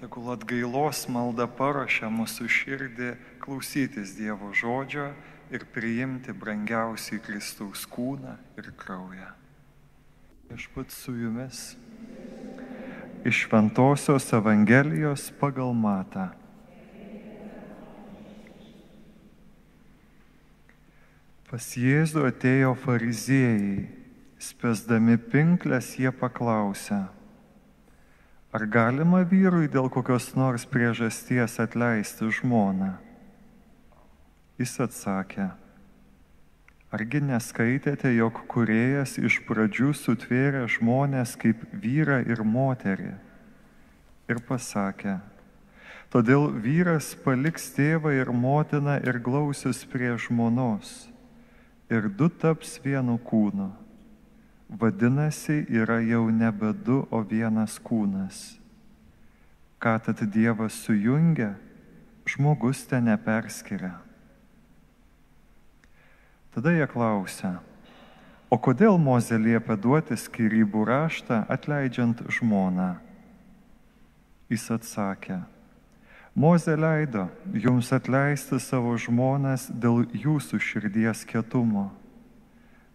Tegul atgailos malda paruošia mūsų širdį klausytis Dievo žodžio ir priimti brangiausiai Kristaus kūną ir kraują. Viešpats su jumis. Iš Šventosios Evangelijos pagal Matą. Pas Jėzų atėjo fariziejai, spęsdami pinkles jie paklausė: ar galima vyrui dėl kokios nors priežasties atleisti žmoną? Jis atsakė: argi neskaitėte, jog Kūrėjas iš pradžių sutvėrė žmones kaip vyrą ir moterį? Ir pasakė: todėl vyras paliks tėvą ir motiną ir glausis prie žmonos, ir du taps vienu kūnu. Vadinasi, yra jau nebe du, o vienas kūnas. Ką tad Dievas sujungia, žmogus ten neperskiria. Tada jie klausia: o kodėl Mozė liepia duoti skyrybų raštą atleidžiant žmoną? Jis atsakė: Mozė leido jums atleisti savo žmonas dėl jūsų širdies kietumo.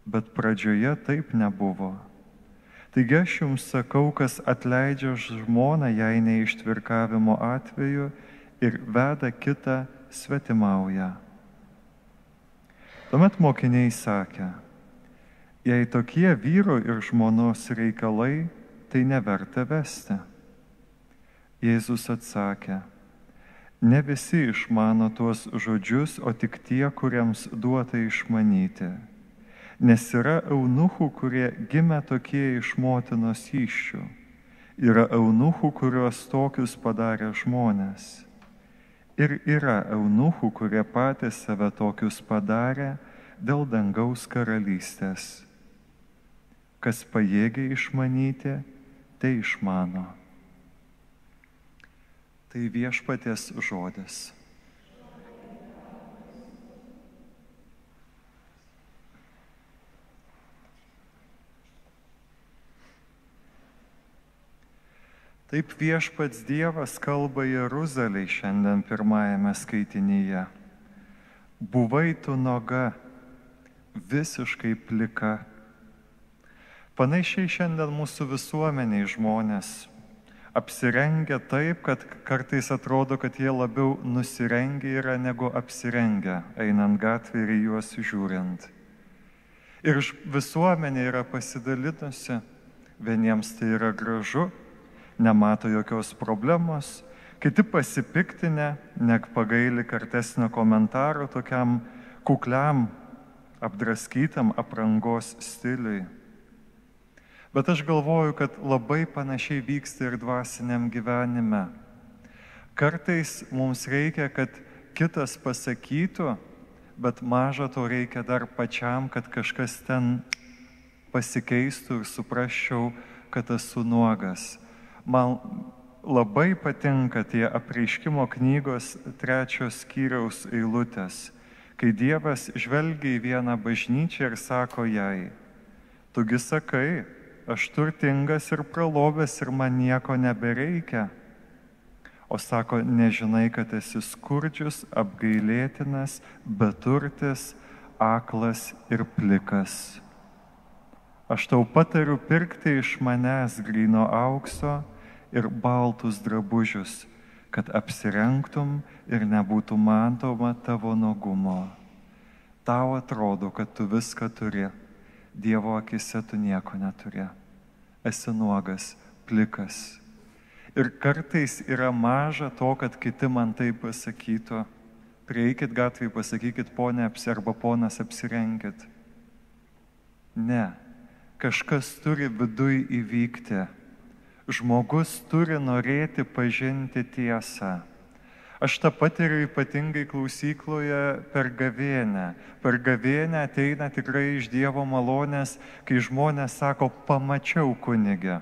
Bet pradžioje taip nebuvo. Taigi aš jums sakau, kas atleidžia žmoną jai neištvirkavimo atveju ir veda kitą, svetimauja. Tuomet mokiniai sakė: jei tokie vyro ir žmonos reikalai, tai neverta vesti. Jėzus atsakė: ne visi išmano tuos žodžius, o tik tie, kuriems duota išmanyti. Nes yra eunuchų, kurie gimė tokie iš motinos įsčių. Yra eunuchų, kuriuos tokius padarė žmonės. Ir yra eunuchų, kurie patys save tokius padarė dėl dangaus karalystės. Kas pajėgia išmanyti, tai išmano. Tai Viešpaties žodis. Taip Viešpats Dievas kalba Jeruzalei šiandien pirmajame skaitinyje. Buvai tu nuoga, visiškai plika. Panašiai šiandien mūsų visuomeniai žmonės apsirengia taip, kad kartais atrodo, kad jie labiau nusirengę yra negu apsirengę, einant gatvį ir juos žiūrint. Ir visuomenė yra pasidalinusi, vieniems tai yra gražu, nemato jokios problemos, kiti pasipiktinę, nepagaili kartesnio komentaro tokiam kukliam, apdraskytam aprangos stiliui. Bet aš galvoju, kad labai panašiai vyksta ir dvasiniam gyvenime. Kartais mums reikia, kad kitas pasakytų, bet maža to reikia dar pačiam, kad kažkas ten pasikeistų ir suprasčiau, kad esu nuogas. Man labai patinka tie Apreiškimo knygos 3 skyriaus eilutės, kai Dievas žvelgia į vieną bažnyčią ir sako jai: tugi sakai, aš turtingas ir pralovęs ir man nieko nebereikia. O sako, nežinai, kad esi skurdžius, apgailėtinas, beturtis, aklas ir plikas. Aš tau patariu pirkti iš manęs gryno aukso ir baltus drabužius, kad apsirengtum ir nebūtų matoma tavo nuogumo. Tau atrodo, kad tu viską turi, Dievo akise tu nieko neturi. Esi nuogas, plikas. Ir kartais yra maža to, kad kiti man tai pasakytų. Prieikit gatvėje, pasakykit ponė arba ponas apsirenkit. Ne, kažkas turi viduj įvykti. Žmogus turi norėti pažinti tiesą. Aš tą patiriu ypatingai klausykloje per gavėnią. Per gavėnią ateina tikrai iš Dievo malonės, kai žmonės sako, pamačiau kunigę.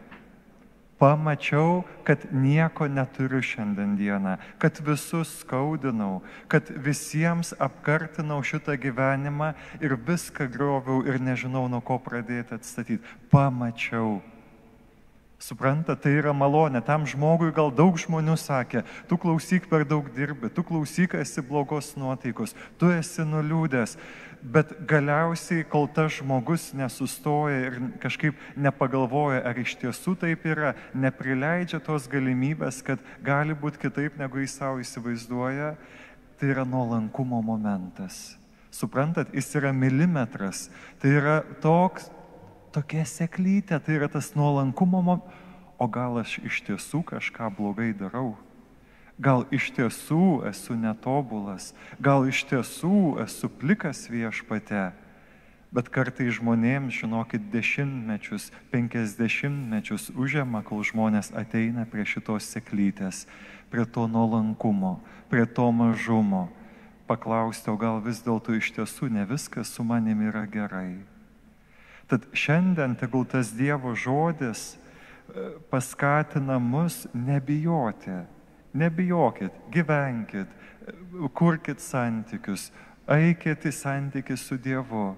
Pamačiau, kad nieko neturiu šiandieną, kad visus skaudinau, kad visiems apkartinau šitą gyvenimą ir viską grioviau ir nežinau, nuo ko pradėti atstatyti. Pamačiau. Supranta, tai yra malonė. Tam žmogui gal daug žmonių sakė, tu klausyk, per daug dirbi, tu klausyk, esi blogos nuotaikos, tu esi nuliūdęs. Bet galiausiai, kol tas žmogus nesustoja ir kažkaip nepagalvoja, ar iš tiesų taip yra, neprileidžia tos galimybės, kad gali būti kitaip, negu jis savo įsivaizduoja, tai yra nuolankumo momentas. Suprantat, jis yra milimetras, tai yra tokia seklytė, tai yra tas nuolankumo, o gal aš iš tiesų kažką blogai darau, gal iš tiesų esu netobulas, gal iš tiesų esu plikas Viešpatie, bet kartai žmonėms, žinokit, 10 mečius, 50 mečius užima, kol žmonės ateina prie šitos seklytės, prie to nuolankumo, prie to mažumo, paklausti, o gal vis dėlto iš tiesų ne viskas su manim yra gerai. Tad šiandien tegul tas Dievo žodis paskatina mus nebijoti. Nebijokit, gyvenkit, kurkit santykius, eikit į santykį su Dievu.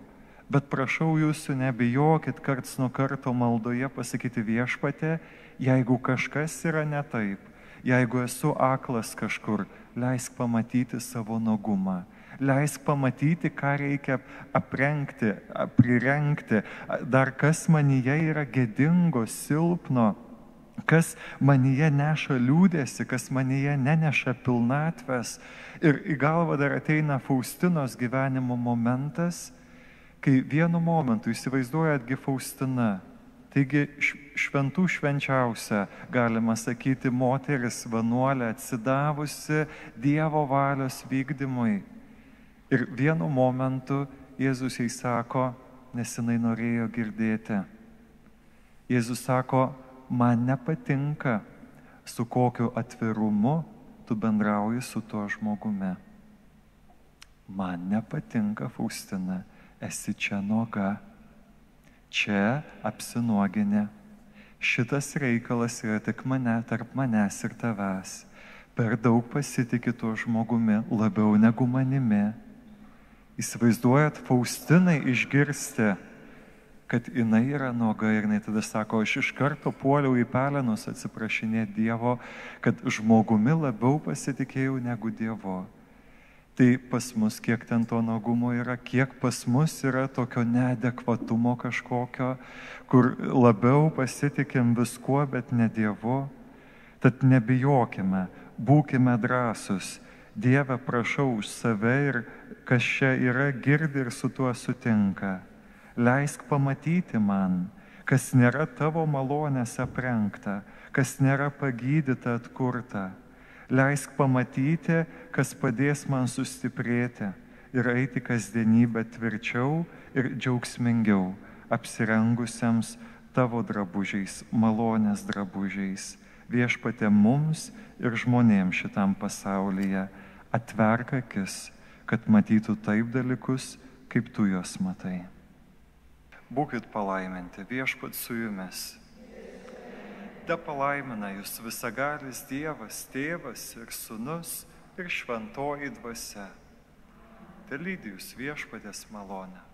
Bet prašau jūsų, nebijokit karts nuo karto maldoje pasakyti Viešpatie, jeigu kažkas yra ne taip, jeigu esu aklas kažkur, leisk pamatyti savo nuogumą. Leisk pamatyti, ką reikia aprengti, prirengti, dar kas manyje yra gėdingo, silpno, kas manyje neša liūdėsi, kas manyje neneša pilnatvės. Ir į galvą dar ateina Faustinos gyvenimo momentas, kai vienu momentu įsivaizduojatgi Faustina, taigi šventų švenčiausia, galima sakyti, moteris vienuolė atsidavusi Dievo valios vykdymui. Ir vienu momentu Jėzus jai sako, nes jinai norėjo girdėti. Jėzus sako, man nepatinka, su kokiu atvirumu tu bendrauji su tuo žmogumi. Man nepatinka, Faustina, esi čia nuoga, čia apsinuoginė. Šitas reikalas yra tik tarp manęs ir tavęs. Per daug pasitiki tuo žmogumi, labiau negu manimi. Įsivaizduojat, Faustinai išgirsti, kad jinai yra nuoga ir jinai tada sako, aš iš karto puoliau į pelenus atsiprašinėti Dievo, kad žmogumi labiau pasitikėjau negu Dievu. Tai pas mus kiek ten to nuogumo yra, kiek pas mus yra tokio neadekvatumo kažkokio, kur labiau pasitikim viskuo, bet ne Dievu. Tad nebijokime, būkime drąsus. Dieve, prašau už save ir kas čia yra, girdi ir su tuo sutinka. Leisk pamatyti man, kas nėra tavo malonės aprengta, kas nėra pagydyta, atkurta. Leisk pamatyti, kas padės man sustiprėti ir eiti kasdienybę tvirčiau ir džiaugsmingiau, apsirengusiems tavo drabužiais, malonės drabužiais. Viešpatie mums ir žmonėms šitam pasaulyje. Atverk akis, kad matytų taip dalykus, kaip tu juos matai. Būkit palaiminti, Viešpats su jumis. Te palaimina jūs visagalis Dievas, Tėvas ir Sūnus ir Šventoji Dvasia. Te lydi jūs Viešpaties malonę.